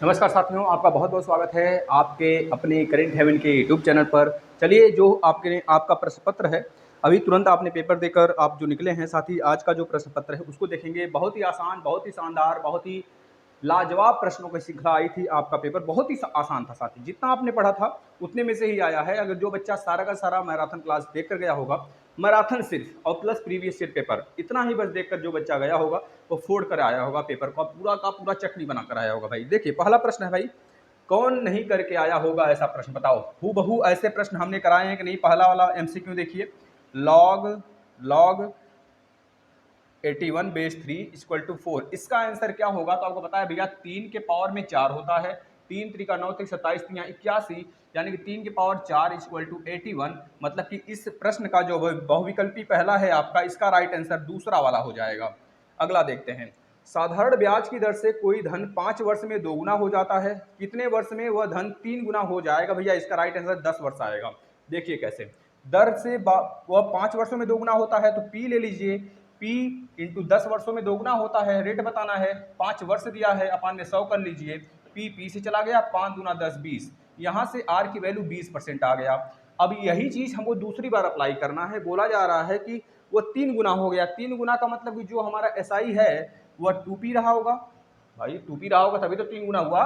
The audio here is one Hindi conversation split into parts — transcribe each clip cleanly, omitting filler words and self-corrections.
नमस्कार साथियों, आपका बहुत बहुत स्वागत है आपके अपने करेंट हेवन के यूट्यूब चैनल पर। चलिए, जो आपका प्रश्न पत्र है, अभी तुरंत आपने पेपर देकर आप जो निकले हैं, साथ ही आज का जो प्रश्न पत्र है उसको देखेंगे। बहुत ही आसान, बहुत ही शानदार, बहुत ही लाजवाब प्रश्नों की श्रृंखला आई थी। आपका पेपर बहुत ही आसान था साथी, जितना आपने पढ़ा था उतने में से ही आया है। अगर जो बच्चा सारा का सारा मैराथन क्लास देख कर गया होगा, मैराथन सिर्फ और प्लस प्रीवियस ईयर पेपर, इतना ही बस देखकर जो बच्चा गया होगा वो फोड़ कर आया होगा पेपर का पूरा चटनी बना कर आया होगा। भाई देखिए, पहला प्रश्न है भाई, कौन नहीं करके आया होगा ऐसा प्रश्न बताओ। हूबहू ऐसे प्रश्न हमने कराए हैं कि नहीं। पहला वाला एमसीक्यू देखिए, log log 81 base 3 equal to 4, इसका आंसर क्या होगा? तो आपको पता है भैया, 3 के पावर में 4 होता है। 3 3 का 9 3 27 3 81, यानी कि 3 के पावर 4 इक्वल टू 81। मतलब कि इस प्रश्न का जो बहुविकल्पी पहला है आपका, इसका राइट आंसर दूसरा वाला हो जाएगा। अगला देखते हैं, साधारण ब्याज की दर से कोई धन 5 वर्ष में दोगुना हो जाता है, कितने वर्ष में वह धन 3 गुना हो जाएगा? भैया इसका राइट आंसर 10 वर्ष आएगा। देखिए कैसे, दर से वह 5 वर्षों में दोगुना होता है, तो पी ले लीजिए। P इंटू 10 वर्षों में दोगुना होता है, रेट बताना है। 5 वर्ष दिया है, अपन ने 100 कर लीजिए। P से चला गया, 5 दूना 10 20, यहाँ से R की वैल्यू 20% आ गया। अब यही चीज हमको दूसरी बार अप्लाई करना है। बोला जा रहा है कि वो 3 गुना हो गया। 3 गुना का मतलब कि जो हमारा SI है वह 2P रहा होगा। भाई 2P रहा होगा तभी तो 3 गुना हुआ,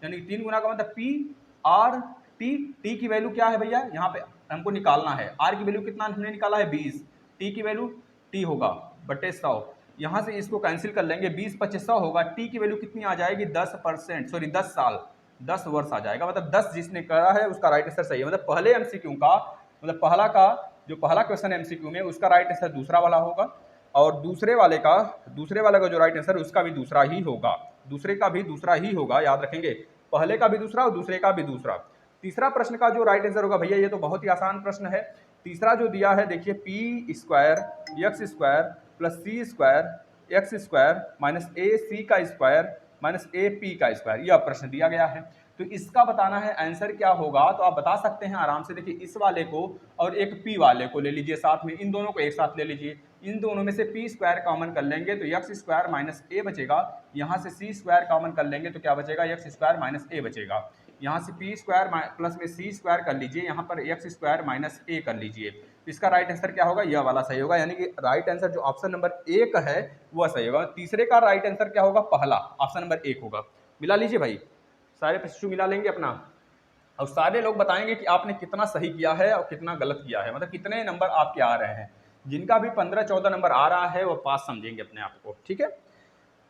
यानी 3 गुना का मतलब PR T की वैल्यू क्या है भैया, यहाँ पे हमको निकालना है। R की वैल्यू कितना हमने निकाला है 20, T की वैल्यू T होगा बटे 100। यहाँ से इसको कैंसिल कर लेंगे, 20 25 100 होगा। T की वैल्यू कितनी आ जाएगी? 10%, सॉरी 10 साल, 10 वर्ष आ जाएगा। मतलब 10 जिसने करा है उसका राइट आंसर सही है। मतलब पहले एमसीक्यू का, मतलब पहला क्वेश्चन एमसीक्यू में, उसका राइट आंसर दूसरा वाला होगा। और दूसरे वाले का जो राइट आंसर उसका भी दूसरा ही होगा। दूसरे का भी दूसरा ही होगा, याद रखेंगे। पहले का भी दूसरा और दूसरे का भी दूसरा। तीसरा प्रश्न का जो राइट आंसर होगा भैया, ये तो बहुत ही आसान प्रश्न है। तीसरा जो दिया है देखिए, P square X square plus C square X square minus A C का स्क्वायर माइनस ए पी का स्क्वायर, यह प्रश्न दिया गया है। तो इसका बताना है आंसर क्या होगा। तो आप बता सकते हैं आराम से। देखिए, इस वाले को और एक पी वाले को ले लीजिए साथ में, इन दोनों को एक साथ ले लीजिए। इन दोनों में से पी स्क्वायर कॉमन कर लेंगे तो एक्स स्क्वायर माइनस ए बचेगा। यहाँ से सी स्क्वायर कॉमन कर लेंगे तो क्या बचेगा? एक्स स्क्वायर माइनस ए बचेगा। यहाँ से पी स्क्वायर प्लस में सी स्क्वायर कर लीजिए, यहाँ पर एक्स स्क्वायर माइनस ए कर लीजिए। तो इसका राइट आंसर क्या होगा? यह वाला सही होगा, यानी कि राइट आंसर जो ऑप्शन नंबर 1 है वह सही होगा। तीसरे का राइट आंसर क्या होगा? पहला, ऑप्शन नंबर 1 होगा। मिला लीजिए भाई, सारे प्रश्न मिला लेंगे अपना, और सारे लोग बताएंगे कि आपने कितना सही किया है और कितना गलत किया है, मतलब कितने नंबर आपके आ रहे हैं। जिनका भी 15-14 नंबर आ रहा है वो पास समझेंगे अपने आप को, ठीक है।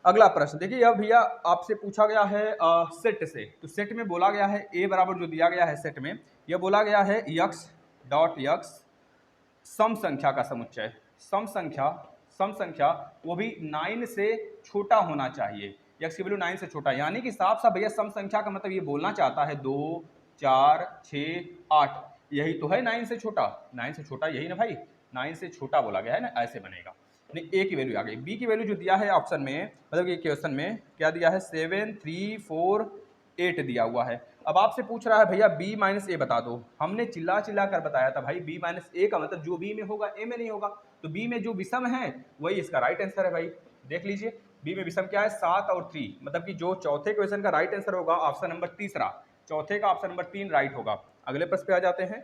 अगला प्रश्न देखिए, अब भैया आपसे पूछा गया है सेट से। तो सेट में बोला गया है ए बराबर जो दिया गया है सेट में, यह बोला गया है यक्स डॉट यक्स सम संख्या का समुच्चय। सम संख्या वो भी 9 से छोटा होना चाहिए। यक्स की वैल्यू 9 से छोटा, यानी कि साफ साफ भैया सम संख्या का मतलब ये बोलना चाहता है 2 4 6 8, यही तो है 9 से छोटा। 9 से छोटा यही ना भाई, 9 से छोटा बोला गया है ना, ऐसे बनेगा। ए की वैल्यू आ गई। बी की वैल्यू जो दिया है ऑप्शन में, मतलब कि क्वेश्चन में क्या दिया है? 7 3 4 8 दिया हुआ है। अब आपसे पूछ रहा है भैया बी माइनस ए बता दो। हमने चिल्ला चिल्ला कर बताया था भाई, बी माइनस ए का मतलब जो बी में होगा ए में नहीं होगा। तो बी में जो विषम है वही इसका राइट आंसर है भाई। देख लीजिए, बी में विषम क्या है? 7 और 3, मतलब कि जो चौथे क्वेश्चन का राइट आंसर होगा ऑप्शन नंबर तीसरा, चौथे का ऑप्शन नंबर 3 राइट होगा। अगले प्रश्न पे आ जाते हैं।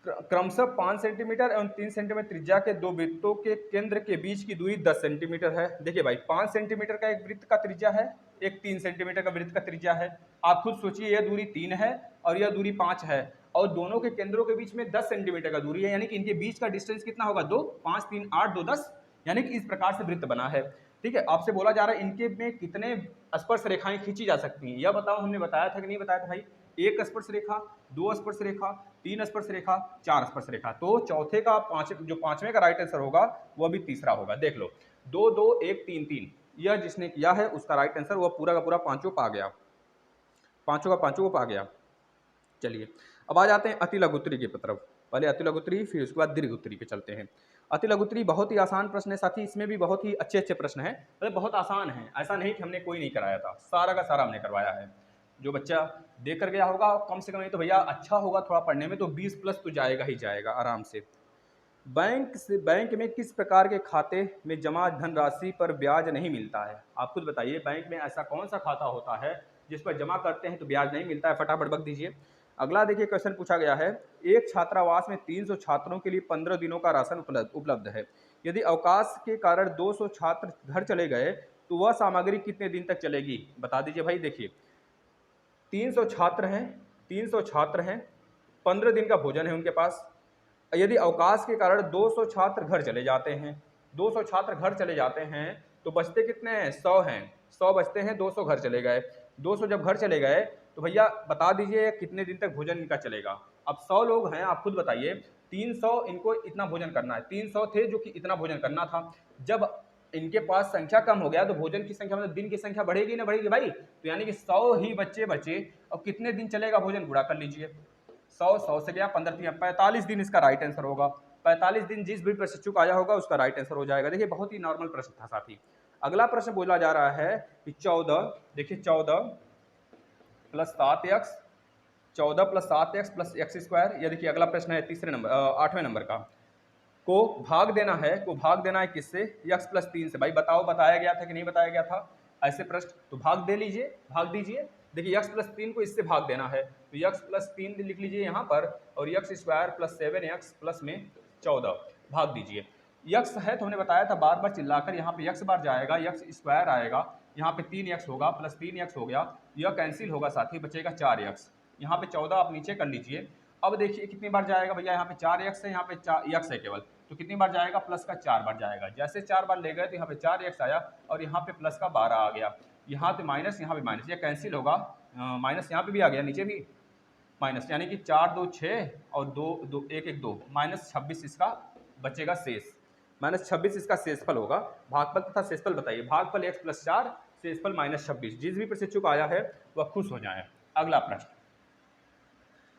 क्रमशः 5 सेंटीमीटर एवं 3 सेंटीमीटर त्रिज्या के दो वृत्तों के केंद्र के बीच की दूरी 10 सेंटीमीटर है। देखिए भाई, 5 सेंटीमीटर का एक वृत्त का त्रिज्या है, एक 3 सेंटीमीटर का वृत्त का त्रिज्या है। आप खुद सोचिए, यह दूरी 3 है और यह दूरी 5 है, और दोनों के केंद्रों के बीच में 10 सेंटीमीटर का दूरी है, यानी कि इनके बीच का डिस्टेंस कितना होगा? 2 5 3 8 2 10, यानी कि इस प्रकार से वृत्त बना है। ठीक है, आपसे बोला जा रहा है इनके में कितने स्पर्श रेखाएं खींची जा सकती हैं, यह बताओ। हमने बताया था कि नहीं बताया था भाई? 1 स्पर्श रेखा, 2 स्पर्श रेखा, 3 स्पर्श रेखा, 4 स्पर्श रेखा। तो चौथे का जो पांचवें का राइट आंसर होगा वह भी तीसरा होगा। देख लो, 2 2 1 3 3, यह जिसने किया है उसका राइट आंसर वह पूरा का पूरा पांचों पा गया, पांचों का पांचों को पा गया। चलिए, अब आ जाते हैं अति लघुत्तरी की तरफ। पहले अति लघुत्तरी, फिर उसके बाद दीर्घ उत्तरी पे चलते हैं। अति लघुत्तरी बहुत ही आसान प्रश्न है साथी, इसमें भी बहुत ही अच्छे अच्छे प्रश्न हैं, मतलब बहुत आसान है। ऐसा नहीं कि हमने कोई नहीं कराया था, सारा का सारा हमने करवाया है। जो बच्चा देख कर गया होगा, कम से कम नहीं तो भैया अच्छा होगा थोड़ा पढ़ने में, तो 20 प्लस तो जाएगा ही जाएगा आराम से। बैंक में किस प्रकार के खाते में जमा धनराशि पर ब्याज नहीं मिलता है? आप खुद बताइए, बैंक में ऐसा कौन सा खाता होता है जिस पर जमा करते हैं तो ब्याज नहीं मिलता है? फटाफट बक दीजिए। अगला देखिए क्वेश्चन पूछा गया है, एक छात्रावास में 300 छात्रों के लिए 15 दिनों का राशन उपलब्ध है। यदि अवकाश के कारण 200 छात्र घर चले गए तो वह सामग्री कितने दिन तक चलेगी? बता दीजिए भाई। देखिए 300 छात्र हैं, 300 छात्र हैं, 15 दिन का भोजन है उनके पास। यदि अवकाश के कारण 200 छात्र घर चले जाते हैं, 200 छात्र घर चले जाते हैं तो बचते कितने हैं? 100 हैं। 100 बचते हैं, 200 घर चले गए। 200 जब घर चले गए तो भैया बता दीजिए कितने दिन तक भोजन इनका चलेगा? अब 100 लोग हैं, आप खुद बताइए। 300 इनको इतना भोजन करना है, 300 थे जो कि इतना भोजन करना था। जब इनके पास संख्या कम हो गया तो भोजन की संख्या मतलब दिन की संख्या बढ़ेगी ना बढ़ेगी भाई? तो यानी कि 100 ही बच्चे बचे। और कितने दिन चलेगा भोजन? गुणा कर लीजिए। 100 से गया 15 45 दिन इसका राइट आंसर होगा। 45 दिन जिस भी प्रशिक्षु आया होगा उसका राइट आंसर हो जाएगा। देखिए बहुत ही नॉर्मल प्रश्न था साथी। अगला प्रश्न बोला जा रहा है कि 14, देखिए 14 plus 7x, 14 plus 7x plus x square, यह देखिए अगला प्रश्न है 8वें नंबर का। को भाग देना है किससे? x प्लस 3 से। भाई बताओ बताया गया था कि नहीं बताया गया था ऐसे प्रश्न? तो भाग दीजिए। देखिए x प्लस 3 को इससे भाग देना है तो x प्लस 3 लिख लीजिए यहाँ पर, और x square plus 7x plus में 14 भाग दीजिए। x है तो हमने बताया था बार बार चिल्लाकर, यहाँ पे x बार जाएगा, x स्क्वायर आएगा, यहाँ पे 3x होगा, प्लस 3x हो गया, यह कैंसिल होगा साथी, बचेगा 4x। यहाँ पे 14 आप नीचे कर लीजिए। अब देखिए कितनी बार जाएगा भैया? यहाँ पे 4x है, यहाँ पे 4x है केवल, तो कितनी बार जाएगा? प्लस का 4 बार जाएगा। जैसे 4 बार ले गए तो यहाँ पे 4x आया और यहाँ पे प्लस का 12 आ गया। यहाँ पे माइनस, यहाँ पे माइनस, ये कैंसिल होगा। माइनस यहाँ पे भी आ गया, नीचे भी माइनस, यानी कि 4 2 6 और 2 2 1 1 2, माइनस 26 इसका बचेगा शेष। माइनस 26 इसका शेषफल होगा। भागफल तथा शेषफल बताइए। भागफल x प्लस 4, शेषफल माइनस 26। जिस भी प्रशिक्षु आया है वह खुश हो जाए। अगला प्रश्न,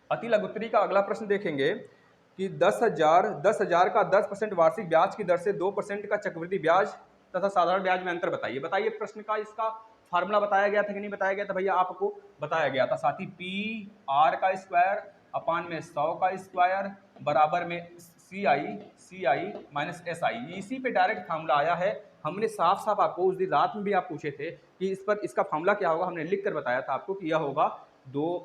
अति लघुत्तरी का अगला प्रश्न देखेंगे कि 10,000 का 10% वार्षिक ब्याज की दर से 2% का चक्रवृद्धि ब्याज तथा साधारण ब्याज में अंतर बताइए। बताइए प्रश्न का इसका फार्मूला बताया गया था कि नहीं बताया गया था? भैया आपको बताया गया था साथी। पी आर का स्क्वायर अपान में 100 का स्क्वायर बराबर में सी आई माइनस एस आई। इसी पे डायरेक्ट फार्मूला आया है। हमने साफ साफ आपको उस दिन रात में भी आप पूछे थे कि इस पर इसका फार्मूला क्या होगा, हमने लिख कर बताया था आपको कि यह होगा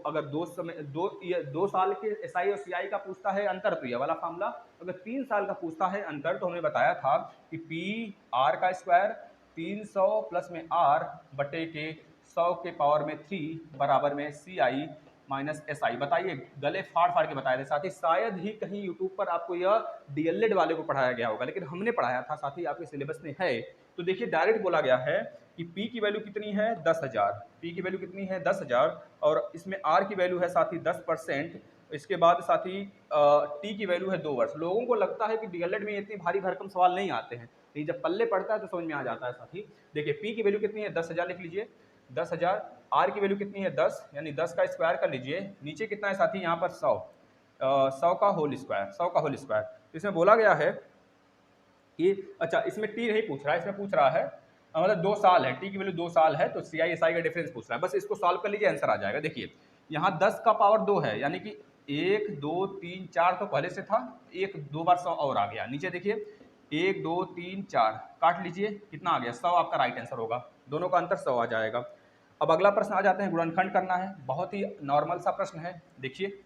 अगर दो साल के एस आई और सी आई का पूछता है अंतर तो यह वाला फार्मूला, अगर 3 साल का पूछता है अंतर तो हमने बताया था कि पी आर का स्क्वायर 300 प्लस में आर बटे के 100 के पावर में 3 बराबर में सी आई माइनस एस आई। बताइए, गले फाड़ फाड़ के बताए थे साथी। शायद ही कहीं यूट्यूब पर आपको यह डीएलएड वाले को पढ़ाया गया होगा, लेकिन हमने पढ़ाया था साथी, आपके सिलेबस में है। तो देखिए डायरेक्ट बोला गया है कि P की वैल्यू कितनी है? 10,000। P की वैल्यू कितनी है? 10,000, और इसमें R की वैल्यू है साथी 10%। इसके बाद साथी T की वैल्यू है 2 वर्ष। लोगों को लगता है कि डीएलएड में इतनी भारी भरकम सवाल नहीं आते हैं, लेकिन जब पल्ले पड़ता है तो समझ में आ जाता है साथी। देखिए P की वैल्यू कितनी है? 10,000 लिख लीजिए, 10,000। R की वैल्यू कितनी है? 10, यानी 10 का स्क्वायर कर लीजिए। नीचे कितना है साथी? यहाँ पर 100, 100 का होल स्क्वायर, 100 का होल स्क्वायर। तो इसमें बोला गया है कि अच्छा, इसमें टी नहीं पूछ रहा है, इसमें पूछ रहा है मतलब 2 साल है, टी की वैल्यू 2 साल है, तो सी आई एस आई का डिफरेंस पूछ रहा है। बस इसको सॉल्व कर लीजिए, आंसर आ जाएगा। देखिए यहाँ 10 का पावर 2 है, यानी कि 1 2 3 4 तो पहले से था, 1 2 बार 100 और आ गया। नीचे देखिए 1 2 3 4 काट लीजिए, कितना आ गया? 100 आपका राइट आंसर होगा। दोनों का अंतर 100 आ जाएगा। अब अगला प्रश्न आ जाते हैं, गुणनखंड करना है। बहुत ही नॉर्मल सा प्रश्न है, देखिए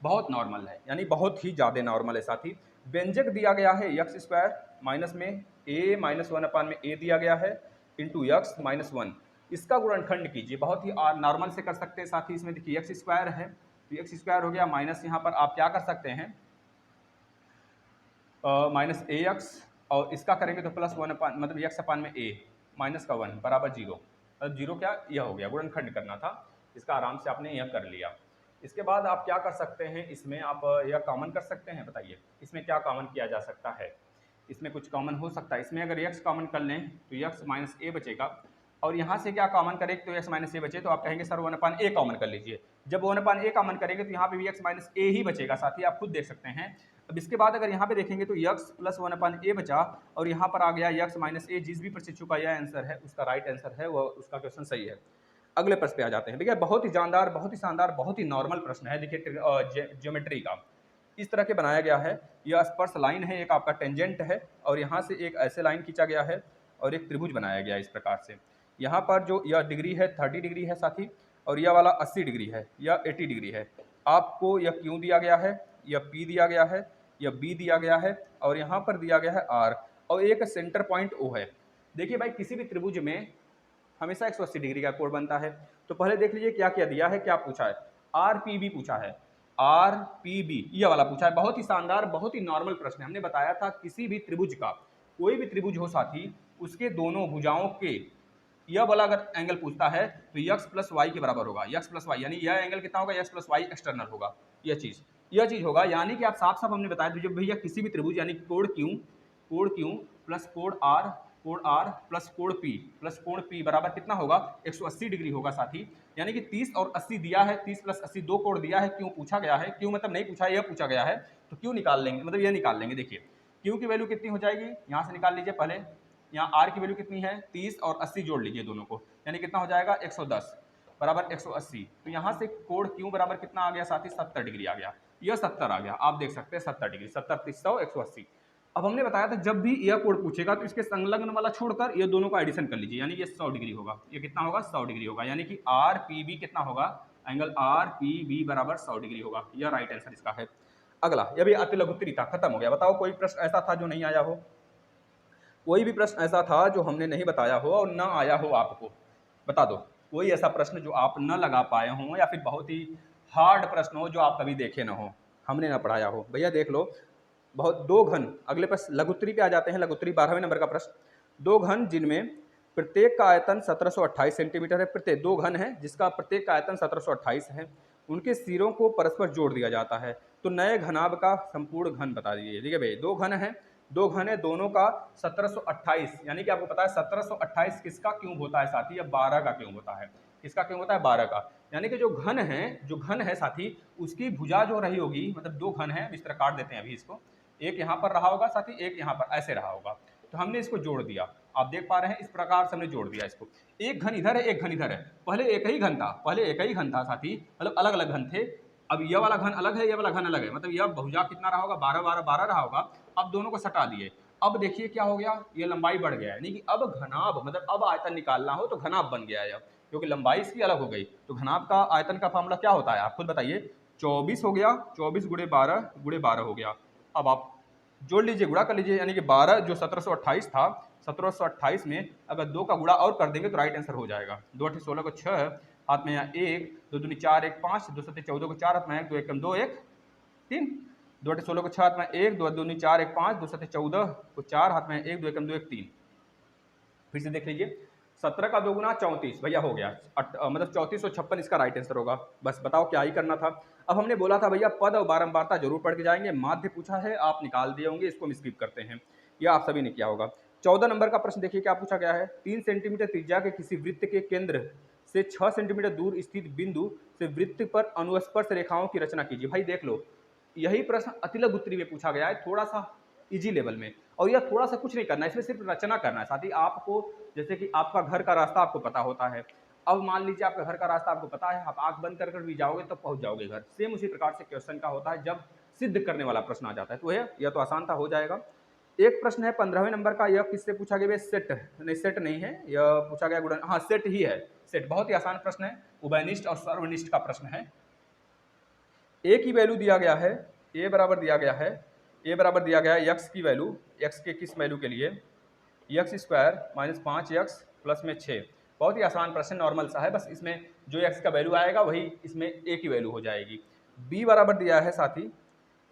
बहुत नॉर्मल है, यानी बहुत ही ज़्यादा नॉर्मल है साथी। व्यंजक दिया गया है एक्स स्क्वायर माइनस में ए माइनस 1 अपान में ए दिया गया है इंटू एक्स माइनस 1। इसका गुणनखंड कीजिए। बहुत ही नॉर्मल से कर सकते हैं साथी। इसमें देखिए एक्स स्क्वायर है तो एक्स स्क्वायर हो गया, माइनस यहाँ पर आप क्या कर सकते हैं माइनस ए एक्स, और इसका करेंगे तो प्लस 1 अपान मतलब एक्स अपान में ए माइनस का 1 बराबर 0। मतलब 0 क्या यह हो गया, गुणनखंड करना था। इसका आराम से आपने यह कर लिया। इसके बाद आप क्या कर सकते हैं, इसमें आप यह कॉमन कर सकते हैं। बताइए इसमें क्या कॉमन किया जा सकता है? इसमें कुछ कॉमन हो सकता है। इसमें अगर x कॉमन कर लें तो x माइनस ए बचेगा, और यहाँ से क्या कॉमन करें तो x माइनस ए बचे, तो आप कहेंगे सर 1 अपान ए कॉमन कर लीजिए। जब 1 अपान ए कॉमन करेंगे तो यहाँ पे भी x माइनस ए ही बचेगा साथी, आप खुद देख सकते हैं। अब इसके बाद अगर यहाँ पे देखेंगे तो x प्लस 1 अपान ए बचा, और यहाँ पर आ गया x माइनस ए। जिस भी प्रशिक्षु का यह आंसर है उसका राइट आंसर है, वह उसका क्वेश्चन सही है। अगले प्रश्न पे आ जाते हैं। देखिए बहुत ही जानदार, बहुत ही शानदार, बहुत ही नॉर्मल प्रश्न है। देखिए ज्योमेट्री का इस तरह के बनाया गया है। यह स्पर्श लाइन है, एक आपका टेंजेंट है, और यहाँ से एक ऐसे लाइन खींचा गया है और एक त्रिभुज बनाया गया है इस प्रकार से। यहाँ पर जो यह डिग्री है 30 डिग्री है साथी, और यह वाला 80 डिग्री है, यह 80 डिग्री है। आपको यह क्यू दिया गया है, यह पी दिया गया है, यह बी दिया गया है, और यहाँ पर दिया गया है आर, और एक सेंटर पॉइंट ओ है। देखिए भाई, किसी भी त्रिभुज में हमेशा 180 डिग्री का कोण बनता है। तो पहले देख लीजिए क्या क्या दिया है, क्या पूछा है। आर पी बी पूछा है, आर पी बी ये वाला पूछा है। बहुत ही शानदार, बहुत ही नॉर्मल प्रश्न है। हमने बताया था किसी भी त्रिभुज का, कोई भी त्रिभुज हो साथी, उसके दोनों भुजाओं के यह वाला अगर एंगल पूछता है तो यक्स प्लस वाई के बराबर होगा। यक्स प्लस वाई यानी यह एंगल कितना होगा, यक्स प्लस वाई एक्सटर्नल होगा। यह चीज होगा, यानी कि आप साफ साफ हमने बताया जब भैया किसी भी त्रिभुज यानी कोण क्यू प्लस कोण आर प्लस कोण पी बराबर कितना होगा, 180 डिग्री होगा साथी। यानी कि 30 और 80 दिया है, 30 प्लस 80 दो कोण दिया है। क्यों पूछा गया है, क्यों मतलब नहीं पूछा है, यह पूछा गया है। तो क्यों निकाल लेंगे, मतलब यह निकाल लेंगे। देखिए क्यू की वैल्यू कितनी हो जाएगी, यहाँ से निकाल लीजिए पहले। यहाँ आर की वैल्यू कितनी है, 30 और 80 जोड़ लीजिए दोनों को, यानी कितना हो जाएगा 110 बराबर 180। तो यहाँ से कोण क्यू बराबर कितना आ गया साथी, 70 डिग्री आ गया। यह 70 आ गया, आप देख सकते हैं 70 डिग्री, 70 30 100 180। अब हमने बताया था जब भी यह कोण पूछेगा तो इसके संलग्न वाला छोड़कर ये दोनों का एडिशन कर लीजिए, यानी ये 100 डिग्री होगा। ये कितना होगा, 100 डिग्री होगा। यानी कि आर पी बी कितना होगा, एंगल आर पी बी बराबर 100 डिग्री होगा। यह राइट आंसर इसका है। अगला, यह भी अति लघुत्तरी था, खत्म हो गया। बताओ कोई प्रश्न ऐसा था जो नहीं आया हो, कोई भी प्रश्न ऐसा था जो हमने नहीं बताया हो और ना आया हो, आपको बता दो। कोई ऐसा प्रश्न जो आप न लगा पाए हो, या फिर बहुत ही हार्ड प्रश्न हो जो आप कभी देखे ना हो, हमने ना पढ़ाया हो। भैया देख लो, बहुत दो घन, अगले प्रश्न लघुत्तरी पे आ जाते हैं। लघुत्तरी 12वें नंबर का प्रश्न। दो घन जिनमें प्रत्येक का आयतन 1728 सेंटीमीटर है। प्रत्येक दो घन है जिसका प्रत्येक का आयतन 1728 है, उनके सिरों को परस्पर जोड़ दिया जाता है। तो नए घनाभ का संपूर्ण घन बता दीजिए। ठीक है भाई, दो घन है, दोनों का 1728, यानी कि आपको पता है 1728 किसका क्यूब होता है साथी, या 12 का क्यूब होता है। किसका क्यूब होता है, 12 का। यानी कि जो घन है साथी, उसकी भुजा जो रही होगी, मतलब दो घन है, इस तरह काट देते हैं अभी इसको। एक यहाँ पर रहा होगा साथी, एक यहाँ पर ऐसे रहा होगा, तो हमने इसको जोड़ दिया। आप देख पा रहे हैं, इस प्रकार से हमने जोड़ दिया इसको। एक घन इधर है, एक घन इधर है। पहले एक ही घन था साथी, मतलब अलग अलग घन थे। अब यह वाला घन अलग है, यह वाला घन अलग है, मतलब यह भुजा कितना रहा होगा, 12 12 12 रहा होगा। अब दोनों को सटा दिए। अब देखिए क्या हो गया, ये लंबाई बढ़ गया है, यानी कि अब घनाभ, मतलब अब आयतन निकालना हो तो घनाभ बन गया है, क्योंकि लंबाई इसकी अलग हो गई। तो घनाभ का आयतन का फार्मूला क्या होता है, आप खुद बताइए। 24 हो गया, 24 गुणे 12 हो गया। अब आप जोड़ लीजिए, गुणा कर लीजिए, यानी कि 12 जो 1728 था, 1728 में अगर 2 का गुणा और कर देंगे तो राइट आंसर हो जाएगा। 2 8 16 को 6, हाथ में यहाँ 1, 2 दूनी 4 1 5, 2 7 14 को 4 हाथ में 1 2 1 2 1 3, 2 8 16 को 6 हाथ में 1, 2 दूनी 4 1 5, 2 7 14 को 4 हाथ में 1 2 1 2 1 3। फिर से देख लीजिए, 17 का 2 गुना 34 भैया हो गया, मतलब 3456 इसका राइट आंसर होगा। बस बताओ क्या ही करना था। अब हमने बोला था भैया पद और बारंबारता जरूर पढ़ के जाएंगे। माध्य पूछा है, आप निकाल दिए होंगे, इसको हम स्किप करते हैं, यह आप सभी ने किया होगा। 14 नंबर का प्रश्न देखिए क्या पूछा गया है। 3 सेंटीमीटर त्रिज्या के किसी वृत्त के केंद्र से 6 सेंटीमीटर दूर स्थित बिंदु से वृत्त पर अनुस्पर्श रेखाओं की रचना कीजिए। भाई देख लो, यही प्रश्न अतिलघु उत्तरी में पूछा गया है, थोड़ा सा इजी लेवल में, और यह थोड़ा सा कुछ नहीं करना है, इसमें सिर्फ रचना करना है। साथ ही आपको, जैसे कि आपका घर का रास्ता आपको पता होता है, अब मान लीजिए आपका घर का रास्ता आपको पता है, आप आंख बंद कर भी जाओगे तो पहुंच जाओगे घर। सेम उसी प्रकार से क्वेश्चन का होता है जब सिद्ध करने वाला प्रश्न आ जाता है। तो यह तो आसान था, हो जाएगा। एक प्रश्न है 15वें नंबर का, यह किससे पूछा गया, सेट नहीं है, यह पूछा गया गुणन, हाँ सेट ही है, सेट। बहुत ही आसान प्रश्न है, उभयनिष्ठ और सर्वनिष्ठ का प्रश्न है। ए की वैल्यू दिया गया है, ए बराबर दिया गया है, ए बराबर दिया गया है यक्स की वैल्यू, यक्स के किस वैल्यू के लिए, x square minus 5 x plus में 6। बहुत ही आसान प्रश्न, नॉर्मल सा है, बस इसमें जो यक्स का वैल्यू आएगा वही इसमें ए की वैल्यू हो जाएगी। बी बराबर दिया है साथी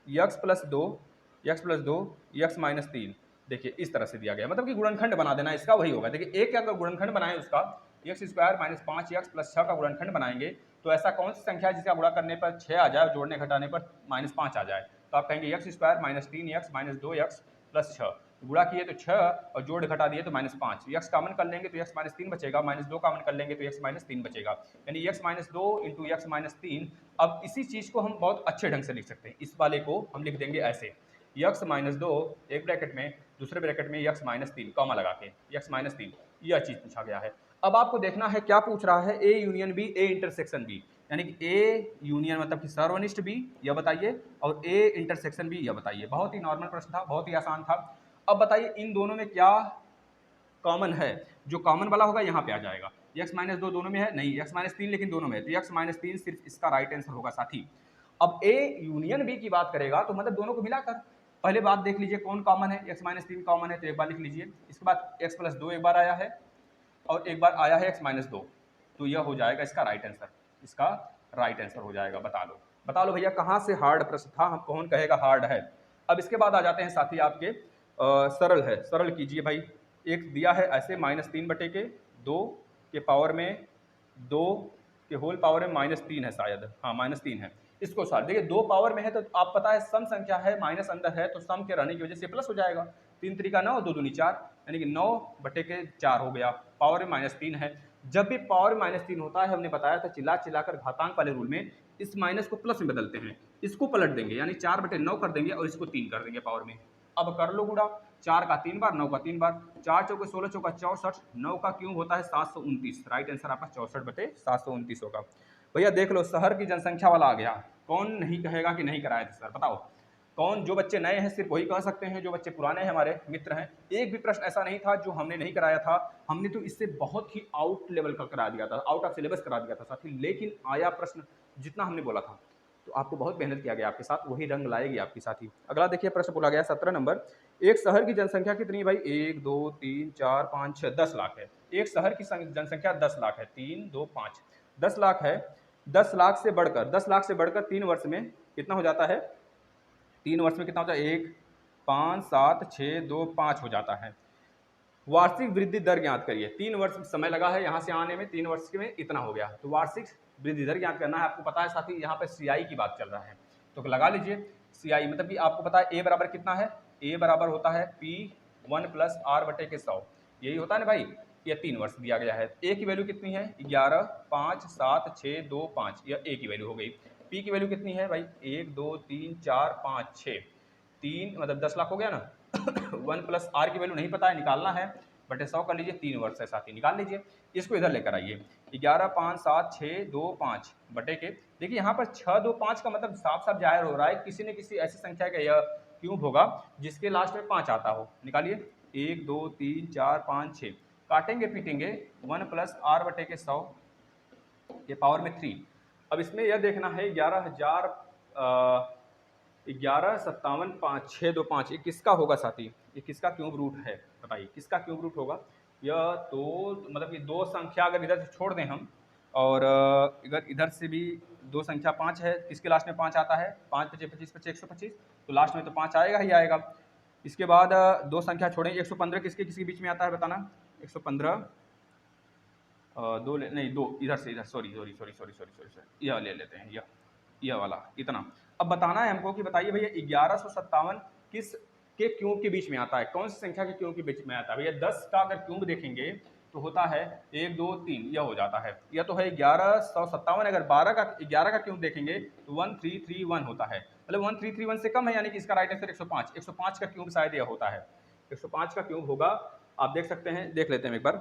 यक्स प्लस 2 यक्स माइनस 3। देखिए इस तरह से दिया गया, मतलब कि गुणनखंड बना देना इसका, वही होगा। देखिए एक अगर गुणनखंड बनाए उसका, x square minus 5 x plus 6 का गुणनखंड बनाएंगे, तो ऐसा कौन सी संख्या है जिसका गुणा करने पर 6 आ जाए, जोड़ने घटाने पर -5 आ जाए। तो आप कहेंगे x square minus 3 x minus 2 x plus 6, गुणा किए तो 6 और जोड़ घटा दिए तो -5। यक्स कामन कर लेंगे तो यक्स माइनस 3 बचेगा, -2 कामन कर लेंगे तो यक्स माइनस 3 बचेगा, यानी x minus 2 into x minus 3। अब इसी चीज़ को हम बहुत अच्छे ढंग से लिख सकते हैं, इस वाले को हम लिख देंगे ऐसे, यक्स माइनस 2 एक ब्रैकेट में, दूसरे ब्रैकेट में यक्स माइनस 3 कॉमा लगा के यक्स माइनस 3, यह चीज़ पूछा गया है। अब आपको देखना है क्या पूछ रहा है, A union B, A intersection B. यानी कि ए यूनियन मतलब कि सर्वनिष्ठ बी, यह बताइए, और ए इंटरसेक्शन बी, यह बताइए। बहुत ही नॉर्मल प्रश्न था, बहुत ही आसान था। अब बताइए इन दोनों में क्या कॉमन है। जो कॉमन वाला होगा यहाँ पे आ जाएगा। x माइनस 2 दोनों में है नहीं, x माइनस 3 लेकिन दोनों में है, तो x माइनस 3 सिर्फ इसका राइट आंसर होगा साथी। अब a यूनियन b की बात करेगा तो मतलब दोनों को मिलाकर पहले बात देख लीजिए कौन कॉमन है। x माइनस 3 कॉमन है तो एक बार लिख लीजिए। इसके बाद x प्लस 2 एक बार आया है और एक बार आया है x माइनस 2, तो यह हो जाएगा इसका राइट आंसर। इसका राइट आंसर हो जाएगा। बता लो भैया कहाँ से हार्ड प्रश्न था, हम कौन कहेगा हार्ड है। अब इसके बाद आ जाते हैं साथी आपके सरल है। सरल कीजिए भाई। एक दिया है ऐसे -3/2 के पावर में 2 के होल पावर में -3 है शायद, हाँ -3 है। इसको सॉल्व देखिए, 2 पावर में है तो आप पता है सम संख्या है, माइनस अंदर है तो सम के रहने की वजह से प्लस हो जाएगा। 3 3 9, 2 दूनी 4, यानी कि 9/4 हो गया। पावर में -3 है। जब भी पावर में -3 होता है, हमने बताया था चिल्ला चिल्लाकर घातांक वाले रूल में इस माइनस को प्लस में बदलते हैं। इसको पलट देंगे यानी 4/9 कर देंगे और इसको 3 कर देंगे पावर में। अब कर लो गुणा, 4 का 3 बार, 9 का 3 बार, 4 चौके 16 चौका 64, 9 का क्यूब होता है 729। राइट आंसर आपका 64/729 होगा। भैया देख लो शहर की जनसंख्या वाला आ गया। कौन नहीं कहेगा कि नहीं कराया था सर, बताओ कौन। जो बच्चे नए हैं सिर्फ वही कह सकते हैं, जो बच्चे पुराने हैं हमारे मित्र हैं। एक भी प्रश्न ऐसा नहीं था जो हमने नहीं कराया था। हमने तो इससे बहुत ही आउट लेवल का करा दिया था, आउट ऑफ सिलेबस करा दिया था साथी, लेकिन आया प्रश्न जितना हमने बोला था। तो आपको बहुत मेहनत किया गया आपके साथ, वही रंग लाएगी आपके साथ ही। अगला देखिए प्रश्न बोला गया 17 नंबर। एक शहर की जनसंख्या कितनी भाई? 1 2 3 4 5 6 10 लाख है। एक शहर की जनसंख्या 10 लाख है। 3 2 5 10 लाख है। 10 लाख से बढ़कर 3 वर्ष में कितना हो जाता है? 3 वर्ष में कितना होता है? 1 5 7 6 2 5 हो जाता है। वार्षिक वृद्धि दर ज्ञात करिए। 3 वर्ष समय लगा है यहाँ से आने में, 3 वर्ष में इतना हो गया। तो वार्षिक वृद्धि दर ज्ञात करना है। आपको पता है साथी यहाँ पे सीआई की बात चल रहा है, तो लगा लीजिए सीआई मतलब कि आपको पता है ए बराबर कितना है? ए बराबर होता है P1 + R/100। यही होता है ना भाई। ये 3 वर्ष दिया गया है। ए की वैल्यू कितनी है? 11 5 7 6 2 5, यह ए की वैल्यू हो गई। पी की वैल्यू कितनी है भाई? 1 2 3 4 5 6, 3 मतलब 10 लाख हो गया ना। 1 + R की वैल्यू नहीं पता है, निकालना है, बटे 100 कर लीजिए। 3 वर्ष है साथी, निकाल लीजिए। इसको इधर लेकर आइए। 11 5 7 6 2 5 बटे के, देखिए यहाँ पर 6 2 5 का मतलब साफ साफ जाहिर हो रहा है किसी न किसी ऐसी संख्या का यह क्यूब होगा जिसके लास्ट में 5 आता हो। निकालिए। 1 2 3 4 5 6, काटेंगे पीटेंगे 1 + R/100 के पावर में 3। अब इसमें यह देखना है 11,000 11 57 5 6 2 5 ये किसका होगा साथी? ये किसका क्यूब रूट है? बताइए किसका क्यूब रूट होगा? यह तो मतलब कि दो संख्या अगर इधर से छोड़ दें हम, और इधर से भी दो संख्या 5 है, किसके लास्ट में 5 आता है? 5 × 25 = 125, तो लास्ट में तो 5 आएगा ही आएगा। इसके बाद दो संख्या छोड़ें, 115 किसके किसके बीच में आता है बताना? 115 दो नहीं, दो इधर से इधर, सॉरी, यह ले लेते हैं, यह वाला इतना। अब बताना है हमको कि बताइए भैया 1157 किस के क्यूब के बीच में आता है? कौन सी संख्या के क्यूब के बीच में आता है? भैया 10 का अगर क्यूब देखेंगे तो होता है 1 2 3, यह हो जाता है। यह तो है 1157। अगर 11 का क्यूब देखेंगे तो 1331 होता है, मतलब 1331 से कम है, यानी कि इसका राइट आंसर 105। 105 का क्यूब शायद यह होता है। 105 का क्यूब होगा, आप देख सकते हैं, देख लेते हैं एक बार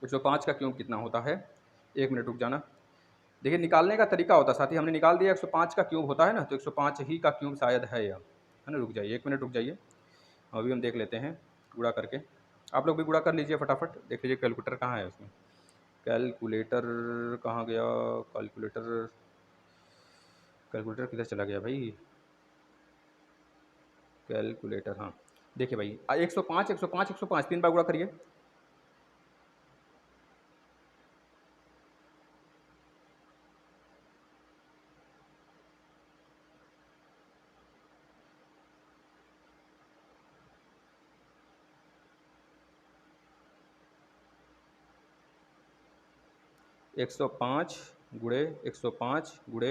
105 का क्यूब कितना होता है। 1 मिनट रुक जाना। देखिए निकालने का तरीका होता है साथी, हमने निकाल दिया 105 का क्यूब होता है ना, तो 105 ही का क्यूब शायद है यह, है ना। रुक जाइए 1 मिनट रुक जाइए, अभी हम देख लेते हैं गुणा करके। आप लोग भी गुणा कर लीजिए फटाफट। देख लीजिए कैलकुलेटर कहाँ है उसमें, कैलकुलेटर कहाँ गया? कैलकुलेटर किधर चला गया भाई? कैलकुलेटर, हाँ देखिए भाई 105 105 105 3 बार गुणा करिए। 105 गुणे 105 गुणे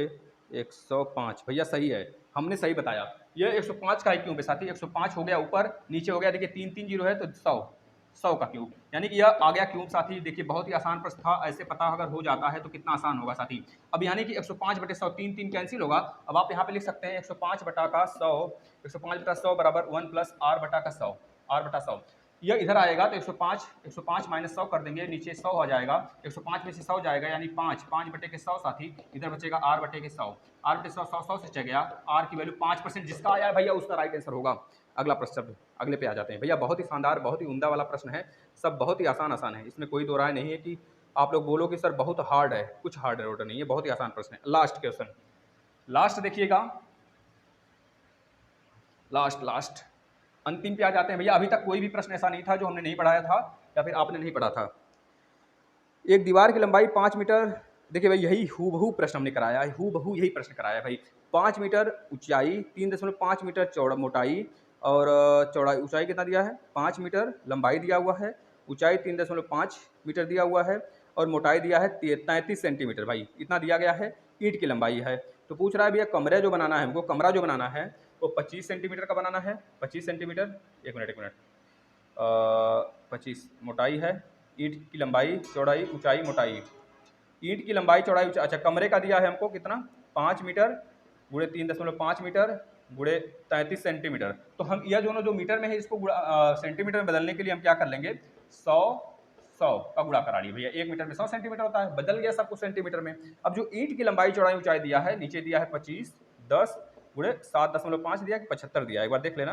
105, भैया सही है, हमने सही बताया। ये 105 का ही क्यूब है साथी। 105 हो गया ऊपर, नीचे हो गया, देखिए 3 3 जीरो है तो 100 का क्यूब, यानी कि यह आ गया क्यूब साथी। देखिए बहुत ही आसान प्रश्न था, ऐसे पता अगर हो जाता है तो कितना आसान होगा साथी। अब यानी कि 105/100, 3 3 कैंसिल होगा। अब आप यहाँ पे लिख सकते हैं 105/100, 105/100 बराबर 1 + R/100, R/100। यह इधर आएगा तो 105, 105 माइनस 100 कर देंगे, नीचे 100 आ जाएगा, 105 में से 100 जाएगा यानी 5, 5 बटे के 100 साथी, इधर बचेगा आर बटे के 100, आर बटे 100, 100 से चल गया, आर की वैल्यू 5%, जिसका आया है भैया उसका राइट आंसर होगा। अगला प्रश्न, अगले पे आ जाते हैं भैया, बहुत ही शानदार, बहुत ही उम्दा वाला प्रश्न है, सब बहुत ही आसान आसान है, इसमें कोई दो राय नहीं है कि आप लोग बोलो कि सर बहुत हार्ड है, कुछ हार्ड रोड नहीं है, बहुत ही आसान प्रश्न है। लास्ट क्वेश्चन, लास्ट देखिएगा, लास्ट अंतिम पे आ जाते हैं भैया। अभी तक कोई भी प्रश्न ऐसा नहीं था जो हमने नहीं पढ़ाया था या फिर आपने नहीं पढ़ा था। एक दीवार की लंबाई 5 मीटर, देखिए भाई यही हूबहू प्रश्न हमने कराया है, हूबहू यही प्रश्न कराया है भाई। 5 मीटर ऊंचाई, 3.5 मीटर चौड़ा मोटाई और चौड़ाई, ऊंचाई कितना दिया है 5 मीटर, लंबाई दिया हुआ है, ऊंचाई 3.5 मीटर दिया हुआ है और मोटाई दिया है 33 सेंटीमीटर। भाई इतना दिया गया है, ईंट की लंबाई है। तो पूछ रहा है भैया कमरे जो बनाना है हमको, कमरा जो बनाना है वो 25 सेंटीमीटर का बनाना है, 25 सेंटीमीटर, एक मिनट 25 मोटाई है, ईंट की लंबाई चौड़ाई ऊंचाई मोटाई, ईंट की लंबाई चौड़ाई ऊंचाई, अच्छा कमरे का दिया है हमको कितना 5 मीटर गुणे 3.5 मीटर गुणे 33 सेंटीमीटर। तो हम यह दोनों जो मीटर में है इसको सेंटीमीटर में बदलने के लिए हम क्या कर लेंगे, 100 का गुणा करा लिए भैया, 1 मीटर में 100 सेंटीमीटर होता है, बदल गया सब कुछ सेंटीमीटर में। अब जो ईंट की लंबाई चौड़ाई ऊंचाई दिया है, नीचे दिया है 25, 10 गुणे 7.5 दिया कि 75 दिया, एक बार देख लेना,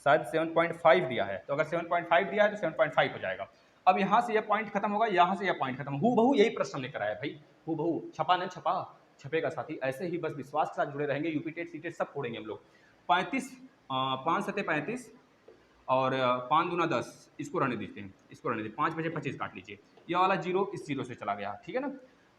शायद 7.5 दिया है, तो अगर 7.5 दिया है तो 7.5 हो जाएगा। अब यहाँ से यह पॉइंट खत्म होगा, यहाँ से यह पॉइंट खत्म, हूबहू यही प्रश्न लेकर आया भाई, हूबहू, छपा न छपा, छपेगा साथी, ऐसे ही बस विश्वास के साथ जुड़े रहेंगे, यूपी टेट सी टेट सब फोड़ेंगे हम लोग। 35, 5 सते 35 और 5 दूना 10, इसको रहने देते हैं, इसको रहने देते, 5 बचे 25 काट लीजिए, यह वाला जीरो इस जीरो से चला गया, ठीक है ना।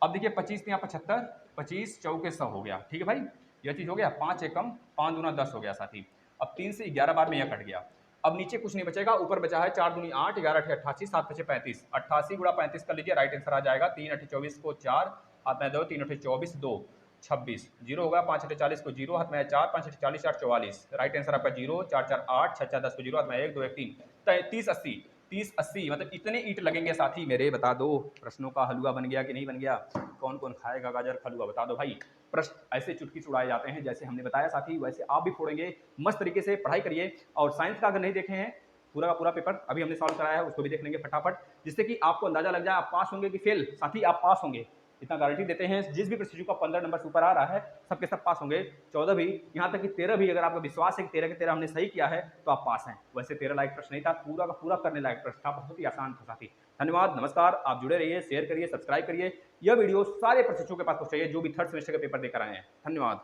अब देखिए 25 यहाँ 75, 25 चौके 100 हो गया, ठीक है भाई, यह चीज़ हो गया, 5 एकम 5 दूना 10 हो गया साथी। अब 3 से 11 बार में यह कट गया, अब नीचे कुछ नहीं बचेगा, ऊपर बचा है 4 दूनी 8, 11 अठे 88, 7 बचे 35, 88 गुणा 35 कर लीजिए, राइट आंसर आ जाएगा, 3 अठे 24 को 4 हाथ में दो, 3 अठे 24 2 26, जीरो होगा, 5 अठे 40 को जीरो हाथ में 4, 5 अठे 40 8 44, राइट आंसर आपका जीरो, 4 4 8, 6 4 10 को जीरो हाथ में 1 2 1 3, 30 80, 30 80 मतलब इतने ईंट लगेंगे साथी मेरे, बता दो प्रश्नों का हलवा बन गया कि नहीं बन गया, कौन कौन खाएगा गाजर का हलवा बता दो भाई। प्रश्न ऐसे चुटकी छुड़ाए जाते हैं, जैसे हमने बताया साथी वैसे आप भी फोड़ेंगे, मस्त तरीके से पढ़ाई करिए। और साइंस का अगर नहीं देखे हैं पूरा का पूरा पेपर अभी हमने सॉल्व कराया है, उसको भी देख लेंगे फटाफट, जिससे कि आपको अंदाजा लग जाए आप पास होंगे कि फेल, साथी आप पास होंगे, इतना गारंटी देते हैं। जिस भी प्रशिक्षु का 15 नंबर से ऊपर आ रहा है सबके सब पास होंगे, 14 भी, यहाँ तक कि 13 भी, अगर आपका विश्वास है कि 13 के 13 हमने सही किया है तो आप पास हैं। वैसे 13 लायक प्रश्न नहीं था, पूरा का पूरा करने लायक प्रश्न था, बहुत ही आसान था साथी। धन्यवाद, नमस्कार, आप जुड़े रहिए, शेयर करिए, सब्सक्राइब करिए, यह वीडियो सारे प्रशिक्षुओं के पास पहुंचाइए जो भी थर्ड सेमेस्टर के पेपर देकर आए हैं। धन्यवाद।